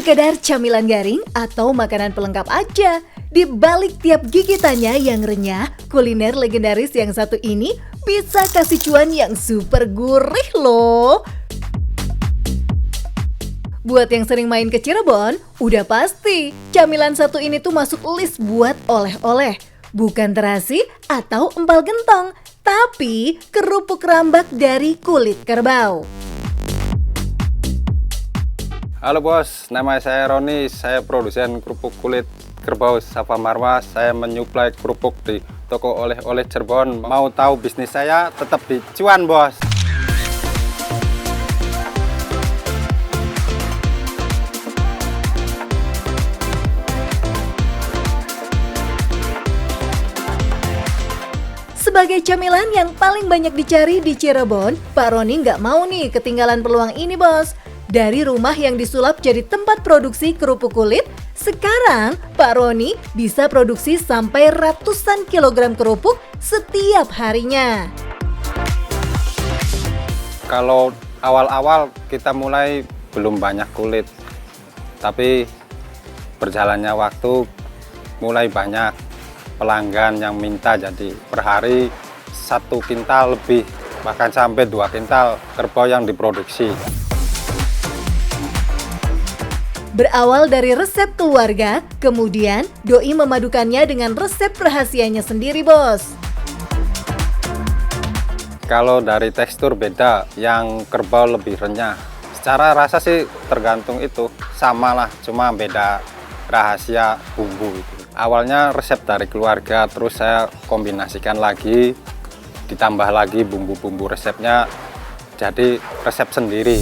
sekedar camilan garing atau makanan pelengkap aja. Di balik tiap gigitannya yang renyah, kuliner legendaris yang satu ini bisa kasih cuan yang super gurih loh. Buat yang sering main ke Cirebon, udah pasti camilan satu ini tuh masuk list buat oleh-oleh. Bukan terasi atau empal gentong, tapi kerupuk rambak dari kulit kerbau. Halo bos, nama saya Roni, saya produsen kerupuk kulit kerbau Safa Marwah. Saya menyuplai kerupuk di toko oleh-oleh Cirebon. Mau tahu bisnis saya, tetap di cuan bos. Sebagai camilan yang paling banyak dicari di Cirebon, Pak Roni nggak mau nih ketinggalan peluang ini bos. Dari rumah yang disulap jadi tempat produksi kerupuk kulit, sekarang Pak Roni bisa produksi sampai ratusan kilogram kerupuk setiap harinya. Kalau awal-awal kita mulai belum banyak kulit, tapi berjalannya waktu mulai banyak pelanggan yang minta, jadi per hari 1 kintal lebih, bahkan sampai 2 kintal kerbau yang diproduksi. Berawal dari resep keluarga, kemudian Doi memadukannya dengan resep rahasianya sendiri bos. Kalau dari tekstur beda, yang kerbau lebih renyah. Secara rasa sih tergantung itu, sama lah, cuma beda rahasia bumbu itu. Awalnya resep dari keluarga, terus saya kombinasikan lagi, ditambah lagi bumbu-bumbu resepnya, jadi resep sendiri.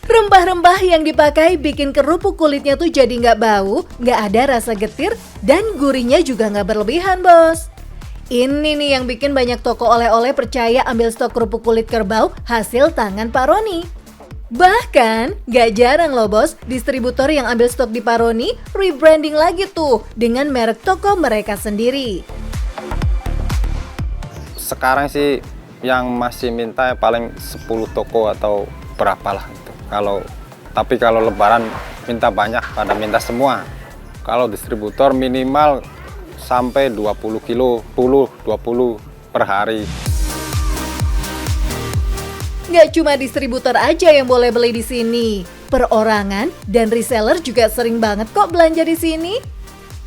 Rempah-rempah yang dipakai bikin kerupuk kulitnya tuh jadi nggak bau, nggak ada rasa getir, dan gurihnya juga nggak berlebihan bos. Ini nih yang bikin banyak toko oleh-oleh percaya ambil stok kerupuk kulit kerbau hasil tangan Pak Roni. Bahkan nggak jarang loh bos, distributor yang ambil stok di Pak Roni rebranding lagi tuh dengan merek toko mereka sendiri. Sekarang sih yang masih minta paling 10 toko atau berapa lah gitu. Tapi kalau lebaran minta banyak, pada minta semua. Kalau distributor minimal sampai 20 kilo, 10-20 per hari. Nggak cuma distributor aja yang boleh beli di sini, perorangan dan reseller juga sering banget kok belanja di sini.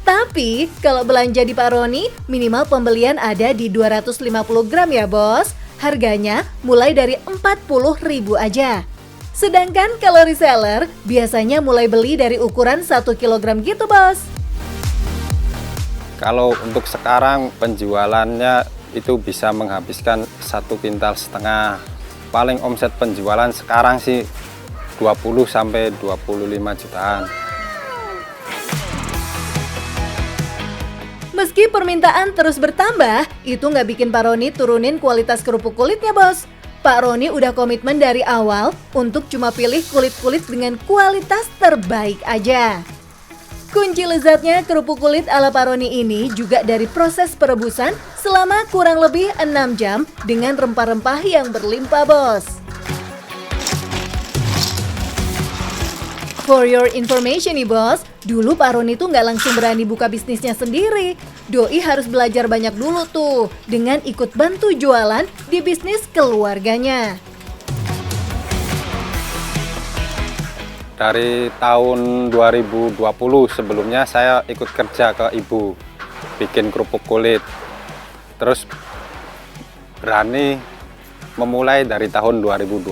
Tapi kalau belanja di Pak Roni, minimal pembelian ada di 250 gram ya bos. Harganya mulai dari 40.000 aja. Sedangkan kalau reseller, biasanya mulai beli dari ukuran 1 kg gitu bos. Kalau untuk sekarang penjualannya itu bisa menghabiskan 1,5 kintal. Paling omset penjualan sekarang sih 20-25 jutaan. Meski permintaan terus bertambah, itu nggak bikin Pak Roni turunin kualitas kerupuk kulitnya bos. Pak Roni udah komitmen dari awal untuk cuma pilih kulit-kulit dengan kualitas terbaik aja. Kunci lezatnya kerupuk kulit ala Pak Roni ini juga dari proses perebusan selama kurang lebih 6 jam dengan rempah-rempah yang berlimpah bos. For your information nih bos, dulu Pak Roni tuh nggak langsung berani buka bisnisnya sendiri. Doi harus belajar banyak dulu tuh dengan ikut bantu jualan di bisnis keluarganya. Dari tahun 2020 sebelumnya saya ikut kerja ke ibu, bikin kerupuk kulit. Terus berani memulai dari tahun 2020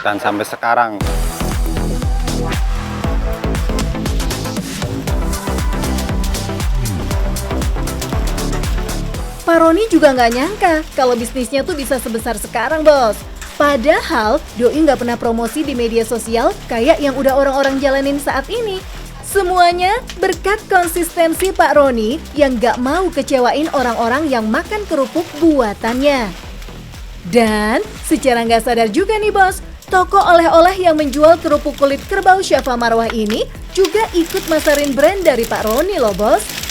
dan sampai sekarang. Pak Roni juga nggak nyangka kalau bisnisnya tuh bisa sebesar sekarang bos. Padahal Doi nggak pernah promosi di media sosial kayak yang udah orang-orang jalanin saat ini. Semuanya berkat konsistensi Pak Roni yang nggak mau kecewain orang-orang yang makan kerupuk buatannya. Dan secara nggak sadar juga nih bos, toko oleh-oleh yang menjual kerupuk kulit kerbau Safa Marwah ini juga ikut masarin brand dari Pak Roni loh bos.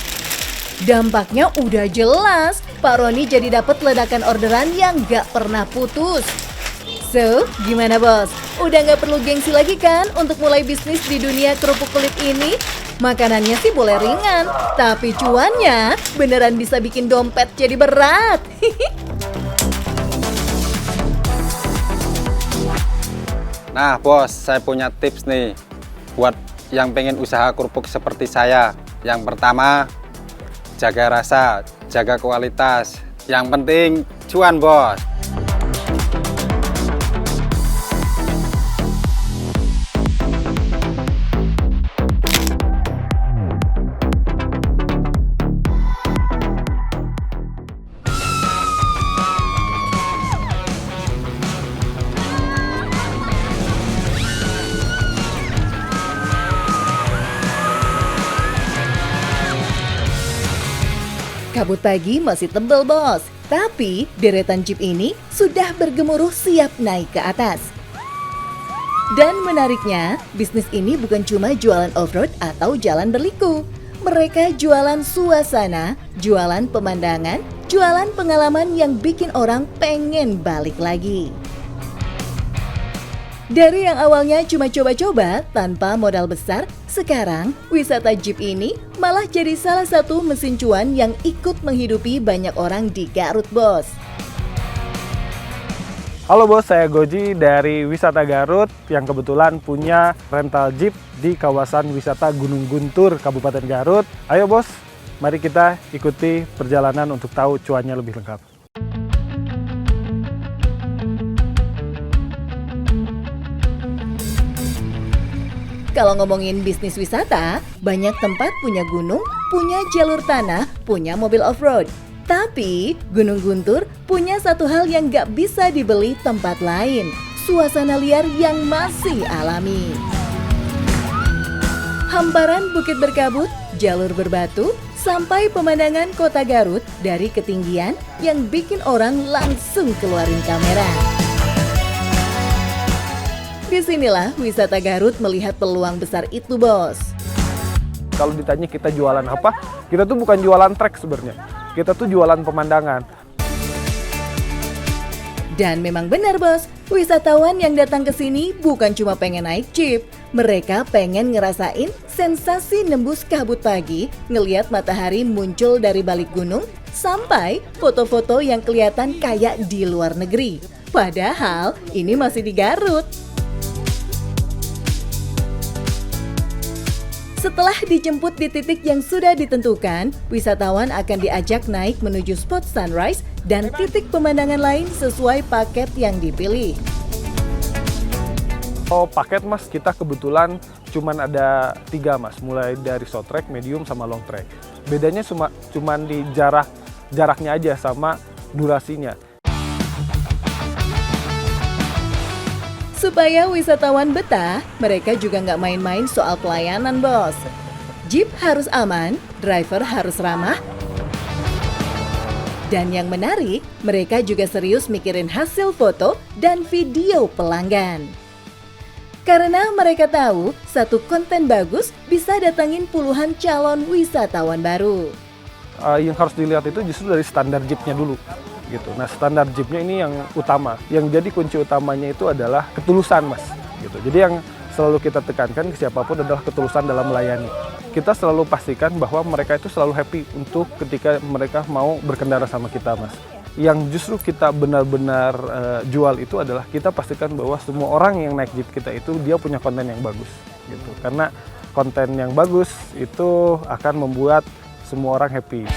Dampaknya udah jelas, Pak Roni jadi dapat ledakan orderan yang gak pernah putus. So, gimana bos? Udah nggak perlu gengsi lagi kan untuk mulai bisnis di dunia kerupuk kulit ini? Makanannya sih boleh ringan, tapi cuannya beneran bisa bikin dompet jadi berat. Nah bos, saya punya tips nih buat yang pengen usaha kerupuk seperti saya. Yang pertama, jaga rasa, jaga kualitas. Yang penting cuan bos. Kabut pagi masih tebel bos, tapi deretan jeep ini sudah bergemuruh siap naik ke atas. Dan menariknya, bisnis ini bukan cuma jualan off-road atau jalan berliku. Mereka jualan suasana, jualan pemandangan, jualan pengalaman yang bikin orang pengen balik lagi. Dari yang awalnya cuma coba-coba tanpa modal besar, sekarang wisata jeep ini malah jadi salah satu mesin cuan yang ikut menghidupi banyak orang di Garut, bos. Halo bos, saya Goji dari Wisata Garut yang kebetulan punya rental jeep di kawasan wisata Gunung Guntur, Kabupaten Garut. Ayo bos, mari kita ikuti perjalanan untuk tahu cuannya lebih lengkap. Kalau ngomongin bisnis wisata, banyak tempat punya gunung, punya jalur tanah, punya mobil off-road. Tapi, Gunung Guntur punya satu hal yang gak bisa dibeli tempat lain, suasana liar yang masih alami. Hamparan bukit berkabut, jalur berbatu, sampai pemandangan kota Garut dari ketinggian yang bikin orang langsung keluarin kamera. Disinilah wisata Garut melihat peluang besar itu, bos. Kalau ditanya kita jualan apa, kita tuh bukan jualan trek sebenarnya. Kita tuh jualan pemandangan. Dan memang benar, bos, wisatawan yang datang ke sini bukan cuma pengen naik jeep. Mereka pengen ngerasain sensasi nembus kabut pagi, ngeliat matahari muncul dari balik gunung, sampai foto-foto yang kelihatan kayak di luar negeri. Padahal ini masih di Garut. Setelah dijemput di titik yang sudah ditentukan, wisatawan akan diajak naik menuju spot sunrise dan titik pemandangan lain sesuai paket yang dipilih. Oh paket mas, kita kebetulan cuman ada 3 mas, mulai dari short track, medium, sama long track. Bedanya cuman di jaraknya aja sama durasinya. Supaya wisatawan betah, mereka juga nggak main-main soal pelayanan, bos. Jeep harus aman, driver harus ramah, dan yang menarik, mereka juga serius mikirin hasil foto dan video pelanggan. Karena mereka tahu, satu konten bagus bisa datangin puluhan calon wisatawan baru. Yang harus dilihat itu justru dari standar jeepnya dulu. Gitu. Nah standar jeepnya ini yang utama, yang jadi kunci utamanya itu adalah ketulusan mas. Gitu. Jadi yang selalu kita tekankan ke siapapun adalah ketulusan dalam melayani. Kita selalu pastikan bahwa mereka itu selalu happy untuk ketika mereka mau berkendara sama kita mas. Yang justru kita benar-benar jual itu adalah kita pastikan bahwa semua orang yang naik jeep kita itu dia punya konten yang bagus. Gitu. Karena konten yang bagus itu akan membuat semua orang happy.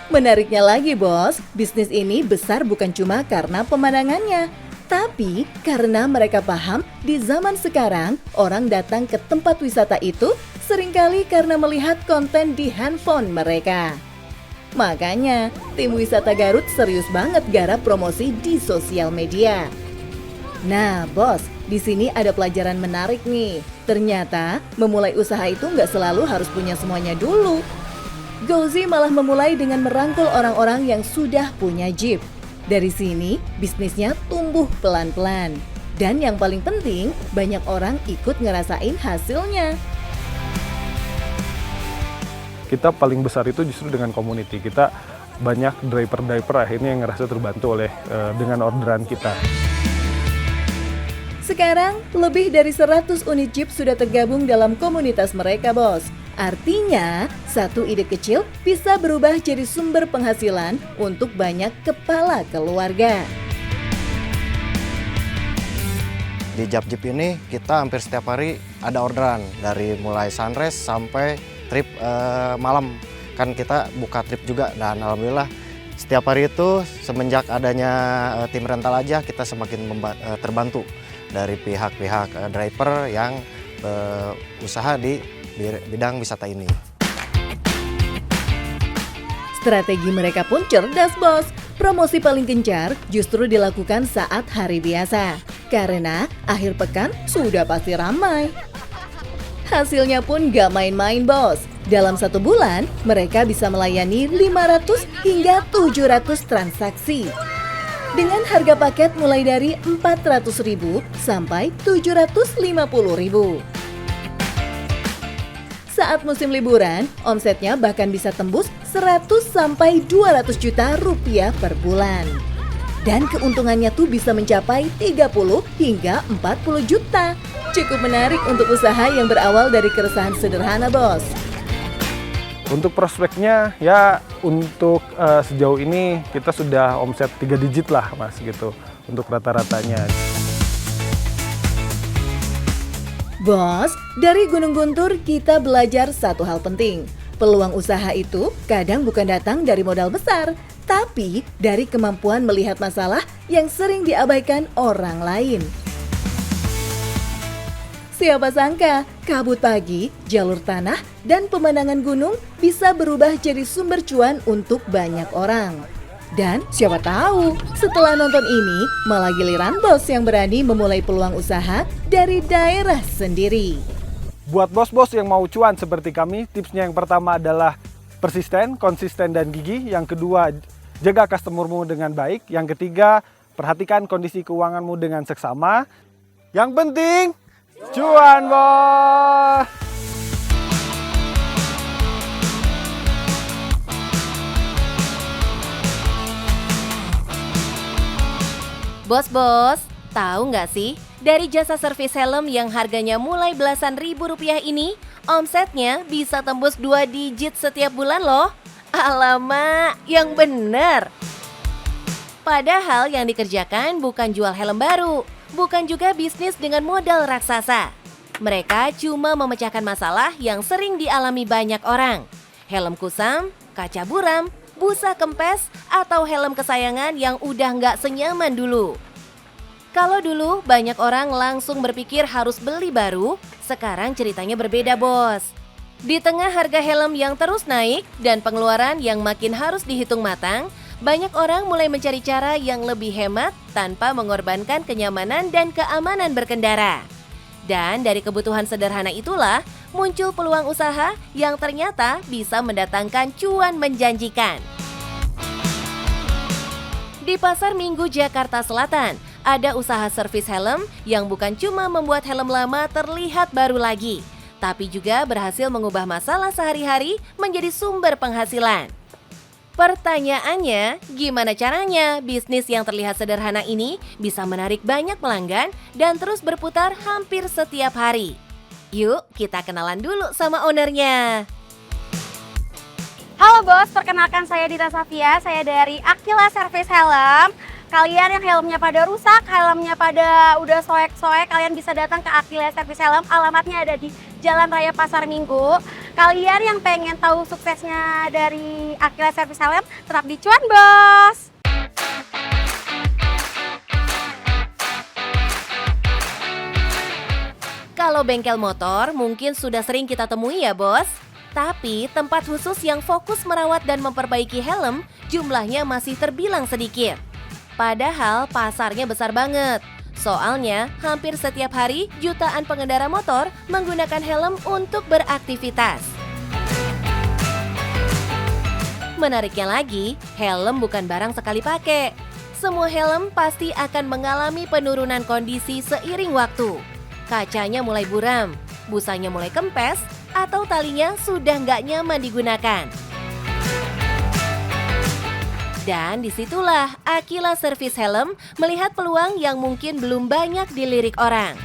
Menariknya lagi, bos, bisnis ini besar bukan cuma karena pemandangannya, tapi karena mereka paham di zaman sekarang orang datang ke tempat wisata itu seringkali karena melihat konten di handphone mereka. Makanya, tim wisata Garut serius banget garap promosi di sosial media. Nah, bos, di sini ada pelajaran menarik nih. Ternyata, memulai usaha itu nggak selalu harus punya semuanya dulu. Gozi malah memulai dengan merangkul orang-orang yang sudah punya jeep. Dari sini, bisnisnya tumbuh pelan-pelan. Dan yang paling penting, banyak orang ikut ngerasain hasilnya. Kita paling besar itu justru dengan community. Kita banyak driver akhirnya yang ngerasa terbantu oleh dengan orderan kita. Sekarang, lebih dari 100 unit Jeep sudah tergabung dalam komunitas mereka, Bos. Artinya, satu ide kecil bisa berubah jadi sumber penghasilan untuk banyak kepala keluarga. Di Jeep ini kita hampir setiap hari ada orderan dari mulai sunrise sampai trip malam. Kan kita buka trip juga dan alhamdulillah setiap hari itu semenjak adanya tim rental aja kita semakin terbantu dari pihak-pihak driver yang usaha di bidang wisata ini. Strategi mereka pun cerdas, Bos. Promosi paling gencar justru dilakukan saat hari biasa. Karena akhir pekan sudah pasti ramai. Hasilnya pun gak main-main, Bos. Dalam 1 bulan, mereka bisa melayani 500 hingga 700 transaksi. Dengan harga paket mulai dari Rp400.000 sampai Rp750.000. Saat musim liburan, omsetnya bahkan bisa tembus 100 sampai 200 juta rupiah per bulan. Dan keuntungannya tuh bisa mencapai 30 hingga 40 juta. Cukup menarik untuk usaha yang berawal dari keresahan sederhana, Bos. Untuk prospeknya ya untuk sejauh ini kita sudah omset 3 digit lah Mas gitu untuk rata-ratanya. Bos, dari Gunung Guntur kita belajar satu hal penting. Peluang usaha itu kadang bukan datang dari modal besar, tapi dari kemampuan melihat masalah yang sering diabaikan orang lain. Siapa sangka, kabut pagi, jalur tanah, dan pemandangan gunung bisa berubah jadi sumber cuan untuk banyak orang. Dan siapa tahu, setelah nonton ini, malah giliran bos yang berani memulai peluang usaha dari daerah sendiri. Buat bos-bos yang mau cuan seperti kami, tipsnya yang pertama adalah persisten, konsisten, dan gigih. Yang kedua, jaga customermu dengan baik. Yang ketiga, perhatikan kondisi keuanganmu dengan seksama. Yang penting, cuan, bos! Bos-bos, tahu nggak sih? Dari jasa servis helm yang harganya mulai belasan ribu rupiah ini, omsetnya bisa tembus 2 digit setiap bulan loh. Alamak, yang bener! Padahal yang dikerjakan bukan jual helm baru, bukan juga bisnis dengan modal raksasa. Mereka cuma memecahkan masalah yang sering dialami banyak orang. Helm kusam, kaca buram, busa kempes, atau helm kesayangan yang udah nggak senyaman dulu. Kalau dulu banyak orang langsung berpikir harus beli baru, sekarang ceritanya berbeda, bos. Di tengah harga helm yang terus naik dan pengeluaran yang makin harus dihitung matang, banyak orang mulai mencari cara yang lebih hemat tanpa mengorbankan kenyamanan dan keamanan berkendara. Dan dari kebutuhan sederhana itulah muncul peluang usaha yang ternyata bisa mendatangkan cuan menjanjikan. Di Pasar Minggu Jakarta Selatan, ada usaha servis helm yang bukan cuma membuat helm lama terlihat baru lagi, tapi juga berhasil mengubah masalah sehari-hari menjadi sumber penghasilan. Pertanyaannya, gimana caranya bisnis yang terlihat sederhana ini bisa menarik banyak pelanggan dan terus berputar hampir setiap hari? Yuk, kita kenalan dulu sama ownernya. Halo bos, perkenalkan saya Dita Safia, saya dari Aquila Service Helm. Kalian yang helmnya pada rusak, helmnya pada udah soek-soek, kalian bisa datang ke Aquila Service Helm. Alamatnya ada di Jalan Raya Pasar Minggu. Kalian yang pengen tahu suksesnya dari Aquila Service Helm, tetap di cuan bos. Kalau bengkel motor mungkin sudah sering kita temui ya bos. Tapi tempat khusus yang fokus merawat dan memperbaiki helm jumlahnya masih terbilang sedikit. Padahal pasarnya besar banget. Soalnya hampir setiap hari jutaan pengendara motor menggunakan helm untuk beraktivitas. Menariknya lagi, helm bukan barang sekali pakai. Semua helm pasti akan mengalami penurunan kondisi seiring waktu. Kacanya mulai buram, busanya mulai kempes, atau talinya sudah nggak nyaman digunakan. Dan disitulah Aquila Service Helm melihat peluang yang mungkin belum banyak dilirik orang.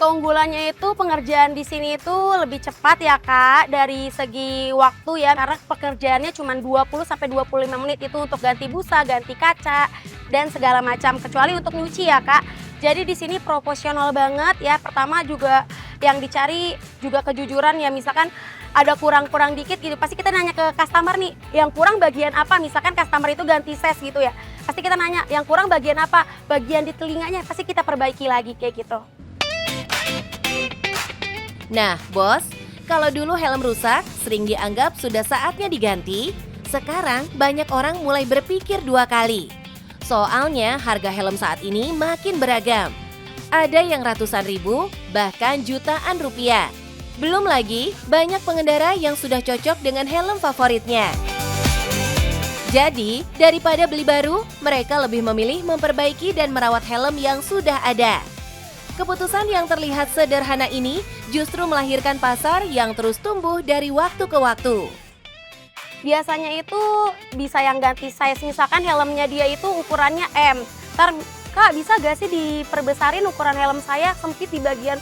Keunggulannya itu pengerjaan di sini itu lebih cepat ya Kak, dari segi waktu ya, karena pekerjaannya cuma 20 sampai 25 menit itu untuk ganti busa, ganti kaca dan segala macam, kecuali untuk nyuci ya Kak. Jadi di sini proporsional banget ya. Pertama juga yang dicari juga kejujuran ya, misalkan ada kurang-kurang dikit gitu, pasti kita nanya ke customer nih, yang kurang bagian apa, misalkan customer itu ganti ses gitu ya. Pasti kita nanya, yang kurang bagian apa, bagian di telinganya, pasti kita perbaiki lagi kayak gitu. Nah, bos, kalau dulu helm rusak sering dianggap sudah saatnya diganti, sekarang banyak orang mulai berpikir 2 kali. Soalnya harga helm saat ini makin beragam. Ada yang ratusan ribu, bahkan jutaan rupiah. Belum lagi banyak pengendara yang sudah cocok dengan helm favoritnya. Jadi, daripada beli baru, mereka lebih memilih memperbaiki dan merawat helm yang sudah ada. Keputusan yang terlihat sederhana ini justru melahirkan pasar yang terus tumbuh dari waktu ke waktu. Biasanya itu bisa yang ganti size, misalkan helmnya dia itu ukurannya M. Ntar, Kak bisa gak sih diperbesarin ukuran helm saya sempit di bagian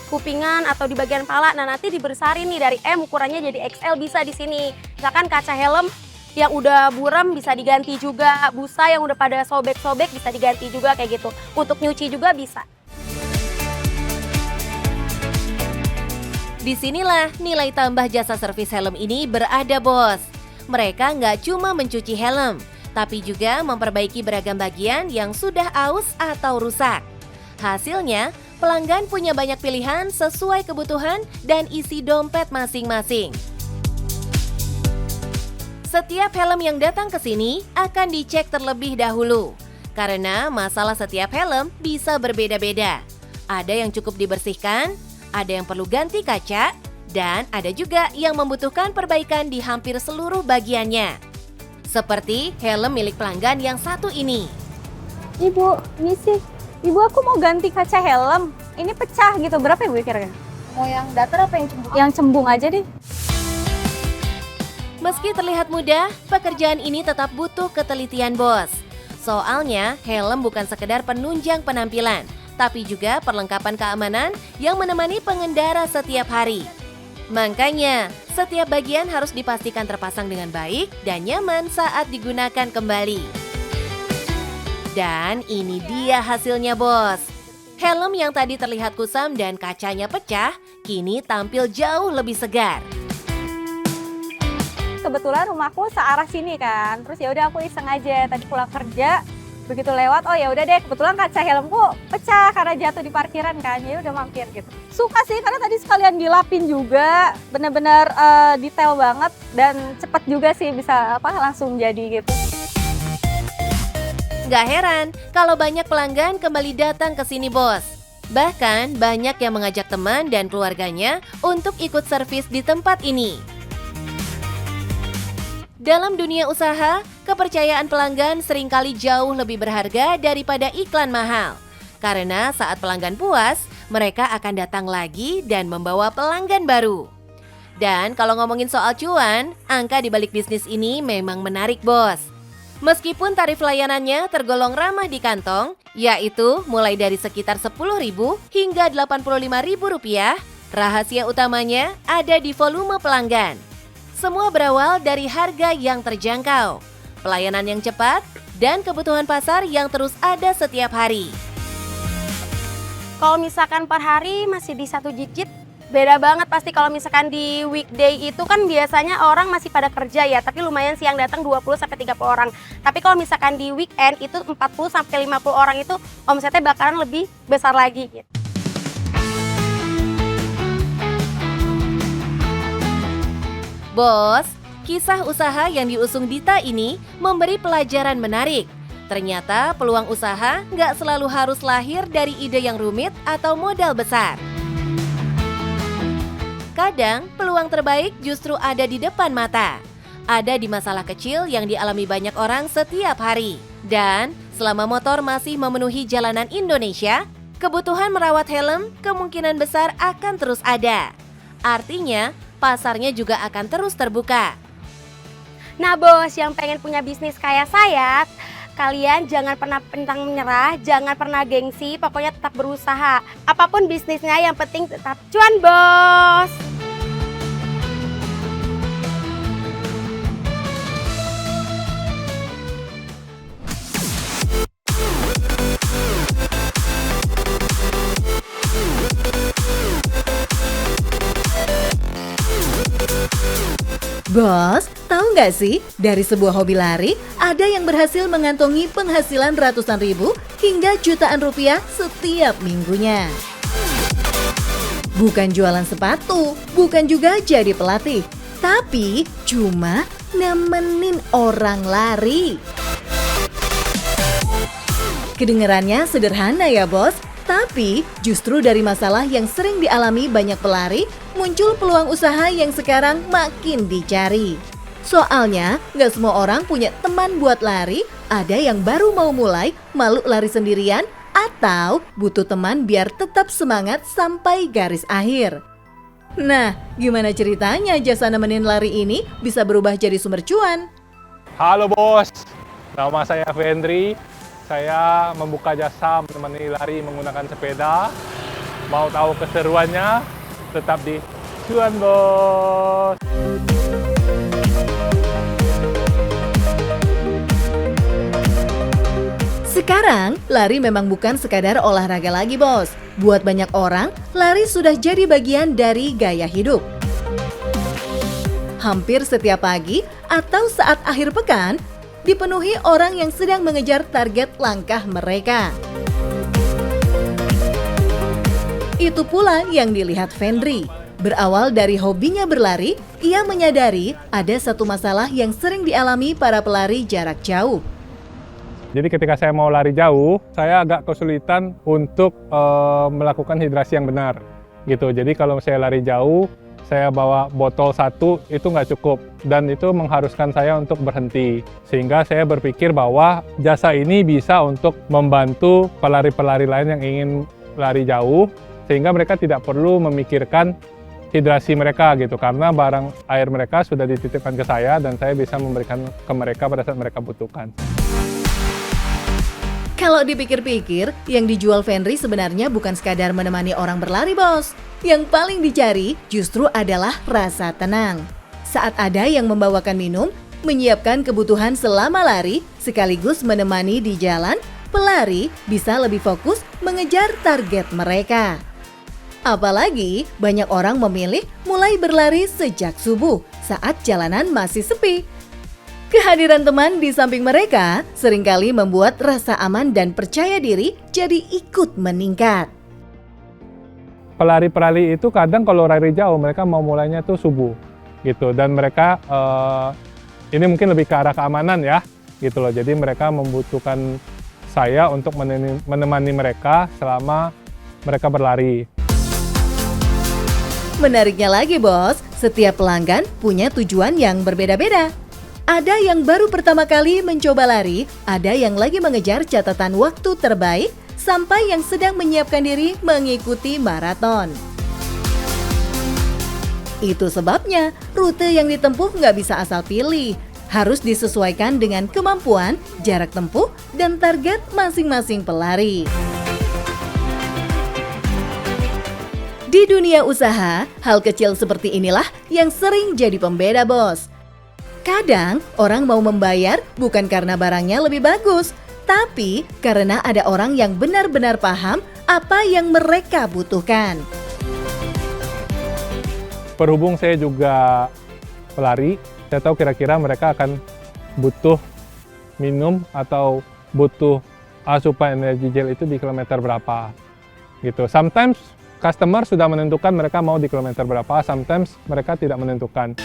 kupingan atau di bagian pala? Nah nanti dibesarin nih dari M ukurannya jadi XL bisa di sini. Misalkan kaca helm yang udah buram bisa diganti juga, busa yang udah pada sobek-sobek bisa diganti juga kayak gitu. Untuk nyuci juga bisa. Disinilah nilai tambah jasa servis helm ini berada, bos. Mereka nggak cuma mencuci helm, tapi juga memperbaiki beragam bagian yang sudah aus atau rusak. Hasilnya, pelanggan punya banyak pilihan sesuai kebutuhan dan isi dompet masing-masing. Setiap helm yang datang ke sini akan dicek terlebih dahulu, karena masalah setiap helm bisa berbeda-beda. Ada yang cukup dibersihkan, ada yang perlu ganti kaca, dan ada juga yang membutuhkan perbaikan di hampir seluruh bagiannya. Seperti helm milik pelanggan yang satu ini. Ibu, misi. Ibu, aku mau ganti kaca helm. Ini pecah gitu. Berapa ya Bu kira-kira? Mau yang datar apa yang cembung? Yang cembung aja deh. Meski terlihat mudah, pekerjaan ini tetap butuh ketelitian, bos. Soalnya, helm bukan sekedar penunjang penampilan, tapi juga perlengkapan keamanan yang menemani pengendara setiap hari. Makanya, setiap bagian harus dipastikan terpasang dengan baik dan nyaman saat digunakan kembali. Dan ini dia hasilnya, bos. Helm yang tadi terlihat kusam dan kacanya pecah, kini tampil jauh lebih segar. Kebetulan rumahku searah sini kan. Terus ya udah aku iseng aja tadi pulang kerja. Begitu lewat, oh ya udah deh, kebetulan kaca helmku pecah karena jatuh di parkiran kan, ya udah mampir gitu. Suka sih karena tadi sekalian dilapin juga, bener-bener detail banget dan cepet juga sih bisa langsung jadi gitu. Gak heran kalau banyak pelanggan kembali datang ke sini, bos. Bahkan banyak yang mengajak teman dan keluarganya untuk ikut servis di tempat ini. Dalam dunia usaha, kepercayaan pelanggan seringkali jauh lebih berharga daripada iklan mahal. Karena saat pelanggan puas, mereka akan datang lagi dan membawa pelanggan baru. Dan kalau ngomongin soal cuan, angka di balik bisnis ini memang menarik, bos. Meskipun tarif layanannya tergolong ramah di kantong, yaitu mulai dari sekitar Rp10.000 hingga Rp85.000, rahasia utamanya ada di volume pelanggan. Semua berawal dari harga yang terjangkau, pelayanan yang cepat, dan kebutuhan pasar yang terus ada setiap hari. Kalau misalkan per hari masih di 1 digit, beda banget pasti. Kalau misalkan di weekday itu kan biasanya orang masih pada kerja ya, tapi lumayan sih yang datang 20-30 orang. Tapi kalau misalkan di weekend itu 40-50 orang itu omsetnya bakalan lebih besar lagi gitu. Bos, kisah usaha yang diusung Dita ini memberi pelajaran menarik. Ternyata peluang usaha nggak selalu harus lahir dari ide yang rumit atau modal besar. Kadang peluang terbaik justru ada di depan mata. Ada di masalah kecil yang dialami banyak orang setiap hari. Dan selama motor masih memenuhi jalanan Indonesia, kebutuhan merawat helm kemungkinan besar akan terus ada. Artinya, pasarnya juga akan terus terbuka. Nah bos, yang pengen punya bisnis kayak saya, kalian jangan pernah pantang menyerah, jangan pernah gengsi, pokoknya tetap berusaha. Apapun bisnisnya yang penting tetap cuan bos. Bos, tahu nggak sih, dari sebuah hobi lari, ada yang berhasil mengantongi penghasilan ratusan ribu hingga jutaan rupiah setiap minggunya. Bukan jualan sepatu, bukan juga jadi pelatih, tapi cuma nemenin orang lari. Kedengerannya sederhana ya bos, tapi justru dari masalah yang sering dialami banyak pelari, muncul peluang usaha yang sekarang makin dicari. Soalnya, nggak semua orang punya teman buat lari, ada yang baru mau mulai, malu lari sendirian, atau butuh teman biar tetap semangat sampai garis akhir. Nah, gimana ceritanya jasa nemenin lari ini bisa berubah jadi sumber cuan? Halo bos, nama saya Vendri. Saya membuka jasa menemani lari menggunakan sepeda. Mau tahu keseruannya? Tetap di Cuan Bos. Sekarang, lari memang bukan sekadar olahraga lagi bos. Buat banyak orang, lari sudah jadi bagian dari gaya hidup. Hampir setiap pagi atau saat akhir pekan, dipenuhi orang yang sedang mengejar target langkah mereka. Itu pula yang dilihat Vendri. Berawal dari hobinya berlari, ia menyadari ada satu masalah yang sering dialami para pelari jarak jauh. Jadi ketika saya mau lari jauh, saya agak kesulitan untuk melakukan hidrasi yang benar. Gitu. Jadi kalau saya lari jauh, saya bawa botol satu itu nggak cukup dan itu mengharuskan saya untuk berhenti. Sehingga saya berpikir bahwa jasa ini bisa untuk membantu pelari-pelari lain yang ingin lari jauh sehingga mereka tidak perlu memikirkan hidrasi mereka gitu karena barang air mereka sudah dititipkan ke saya dan saya bisa memberikan ke mereka pada saat mereka butuhkan. Kalau dipikir-pikir, yang dijual Vendri sebenarnya bukan sekadar menemani orang berlari bos. Yang paling dicari justru adalah rasa tenang. Saat ada yang membawakan minum, menyiapkan kebutuhan selama lari, sekaligus menemani di jalan, pelari bisa lebih fokus mengejar target mereka. Apalagi banyak orang memilih mulai berlari sejak subuh saat jalanan masih sepi. Kehadiran teman di samping mereka seringkali membuat rasa aman dan percaya diri jadi ikut meningkat. Pelari-pelari itu kadang kalau lari jauh mereka mau mulainya tuh subuh gitu dan mereka ini mungkin lebih ke arah keamanan ya gitu loh. Jadi mereka membutuhkan saya untuk menemani mereka selama mereka berlari. Menariknya lagi bos, setiap pelanggan punya tujuan yang berbeda-beda. Ada yang baru pertama kali mencoba lari, ada yang lagi mengejar catatan waktu terbaik, sampai yang sedang menyiapkan diri mengikuti maraton. Itu sebabnya rute yang ditempuh nggak bisa asal pilih, harus disesuaikan dengan kemampuan, jarak tempuh, dan target masing-masing pelari. Di dunia usaha, hal kecil seperti inilah yang sering jadi pembeda bos. Kadang orang mau membayar bukan karena barangnya lebih bagus, tapi karena ada orang yang benar-benar paham apa yang mereka butuhkan. Berhubung saya juga pelari, saya tahu kira-kira mereka akan butuh minum atau butuh asupan energi gel itu di kilometer berapa. Gitu. Sometimes customer sudah menentukan mereka mau di kilometer berapa, sometimes mereka tidak menentukan.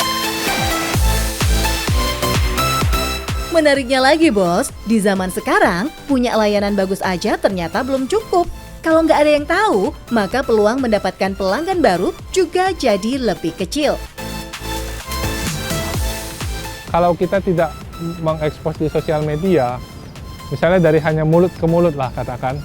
Menariknya lagi bos, di zaman sekarang punya layanan bagus aja ternyata belum cukup. Kalau nggak ada yang tahu, maka peluang mendapatkan pelanggan baru juga jadi lebih kecil. Kalau kita tidak mengekspos di sosial media, misalnya dari hanya mulut ke mulut lah katakan,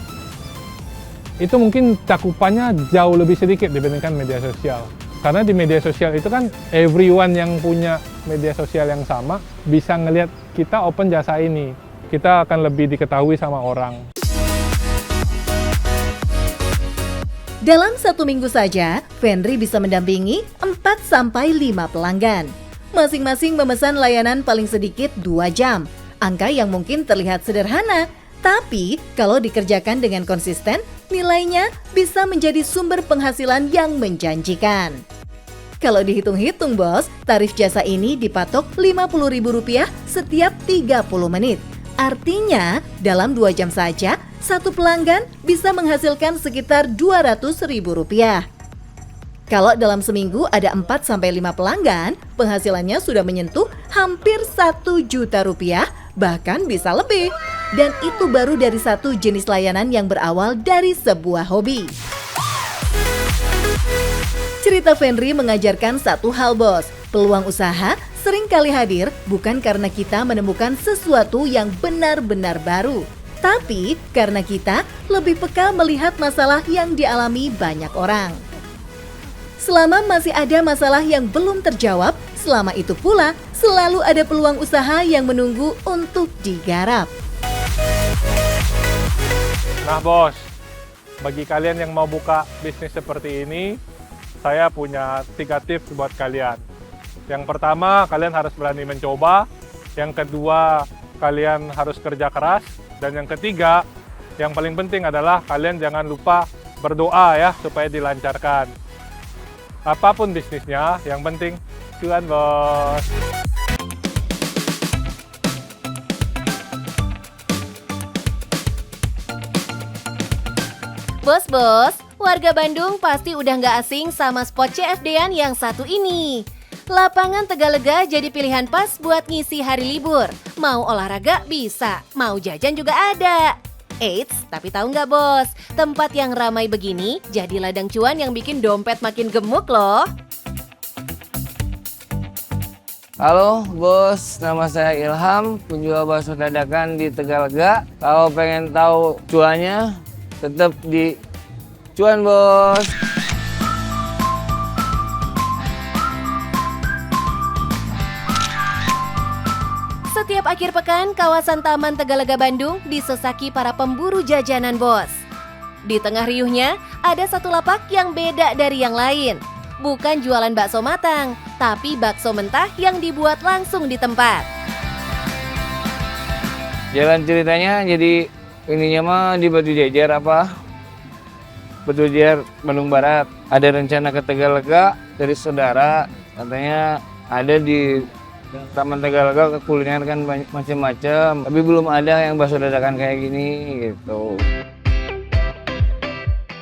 itu mungkin cakupannya jauh lebih sedikit dibandingkan media sosial. Karena di media sosial itu kan everyone yang punya media sosial yang sama bisa ngelihat kita open jasa ini. Kita akan lebih diketahui sama orang. Dalam 1 minggu saja, Fenri bisa mendampingi 4-5 pelanggan. Masing-masing memesan layanan paling sedikit 2 jam. Angka yang mungkin terlihat sederhana, tapi kalau dikerjakan dengan konsisten, nilainya bisa menjadi sumber penghasilan yang menjanjikan. Kalau dihitung-hitung bos, tarif jasa ini dipatok Rp50.000 setiap 30 menit. Artinya, dalam 2 jam saja, satu pelanggan bisa menghasilkan sekitar Rp200.000. Kalau dalam seminggu ada 4-5 pelanggan, penghasilannya sudah menyentuh hampir Rp1 juta, bahkan bisa lebih. Dan itu baru dari satu jenis layanan yang berawal dari sebuah hobi. Cerita Fenri mengajarkan satu hal bos, peluang usaha sering kali hadir bukan karena kita menemukan sesuatu yang benar-benar baru, tapi karena kita lebih peka melihat masalah yang dialami banyak orang. Selama masih ada masalah yang belum terjawab, selama itu pula selalu ada peluang usaha yang menunggu untuk digarap. Nah bos, bagi kalian yang mau buka bisnis seperti ini, saya punya 3 tips buat kalian. Yang pertama, kalian harus berani mencoba. Yang kedua, kalian harus kerja keras. Dan yang ketiga, yang paling penting adalah kalian jangan lupa berdoa ya, supaya dilancarkan. Apapun bisnisnya, yang penting cuan bos. Bos-bos, warga Bandung pasti udah nggak asing sama spot CFD-an yang satu ini. Lapangan Tegalega jadi pilihan pas buat ngisi hari libur. Mau olahraga bisa, mau jajan juga ada. Eits, tapi tahu nggak bos, tempat yang ramai begini jadi ladang cuan yang bikin dompet makin gemuk loh. Halo bos, nama saya Ilham, penjual bakso dadakan di Tegalega. Kalau pengen tahu cuannya, tetap di Cuan bos. Setiap akhir pekan, kawasan Taman Tegalega Bandung disesaki para pemburu jajanan bos. Di tengah riuhnya, ada satu lapak yang beda dari yang lain. Bukan jualan bakso matang, tapi bakso mentah yang dibuat langsung di tempat. Jalan ceritanya jadi ininya mah di Batu Jajar Batu Jajar Bandung Barat. Ada rencana ke Tegalega dari saudara, katanya ada di Taman Tegalega kuliner kan macam-macam, tapi belum ada yang bakso dadakan kayak gini gitu.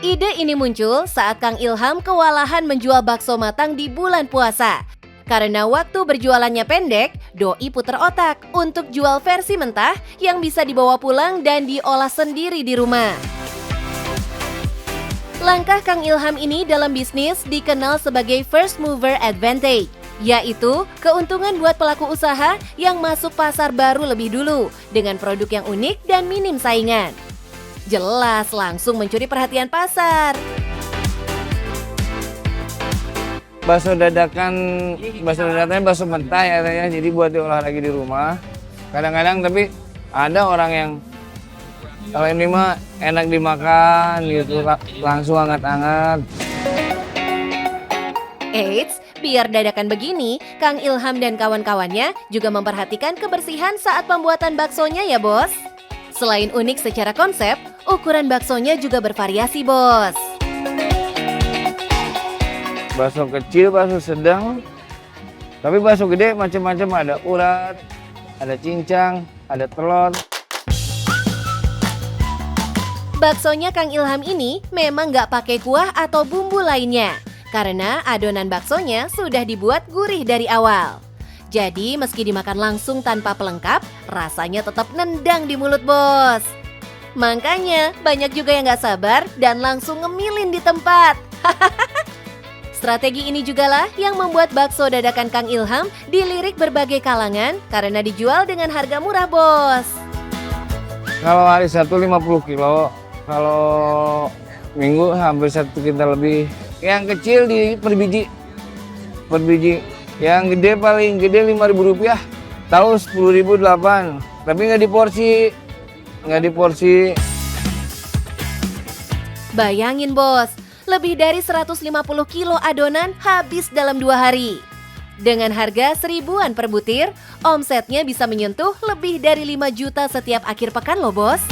Ide ini muncul saat Kang Ilham kewalahan menjual bakso matang di bulan puasa. Karena waktu berjualannya pendek, Doi puter otak untuk jual versi mentah yang bisa dibawa pulang dan diolah sendiri di rumah. Langkah Kang Ilham ini dalam bisnis dikenal sebagai first mover advantage, yaitu keuntungan buat pelaku usaha yang masuk pasar baru lebih dulu dengan produk yang unik dan minim saingan. Jelas langsung mencuri perhatian pasar. Bakso dadakannya bakso mentah ya, jadi buat diolah lagi di rumah. Kadang-kadang tapi ada orang yang kalau ini mah enak dimakan gitu, langsung hangat-hangat. Eits, biar dadakan begini, Kang Ilham dan kawan-kawannya juga memperhatikan kebersihan saat pembuatan baksonya ya bos. Selain unik secara konsep, ukuran baksonya juga bervariasi bos. Bakso kecil, bakso sedang, tapi bakso gede macam-macam, ada urat, ada cincang, ada telur. Baksonya Kang Ilham ini memang nggak pakai kuah atau bumbu lainnya, karena adonan baksonya sudah dibuat gurih dari awal. Jadi meski dimakan langsung tanpa pelengkap, rasanya tetap nendang di mulut bos. Makanya banyak juga yang nggak sabar dan langsung ngemilin di tempat. Strategi ini jugalah yang membuat bakso dadakan Kang Ilham dilirik berbagai kalangan karena dijual dengan harga murah bos. Kalau hari Sabtu 50 kilo, kalau Minggu hampir 1 kintal lebih. Yang kecil di per biji per biji. Yang gede paling gede Rp5.000. Tahu 10.008, tapi nggak diporsi. Bayangin bos, lebih dari 150 kilo adonan habis dalam 2 hari. Dengan harga seribuan per butir, omsetnya bisa menyentuh lebih dari 5 juta setiap akhir pekan loh bos.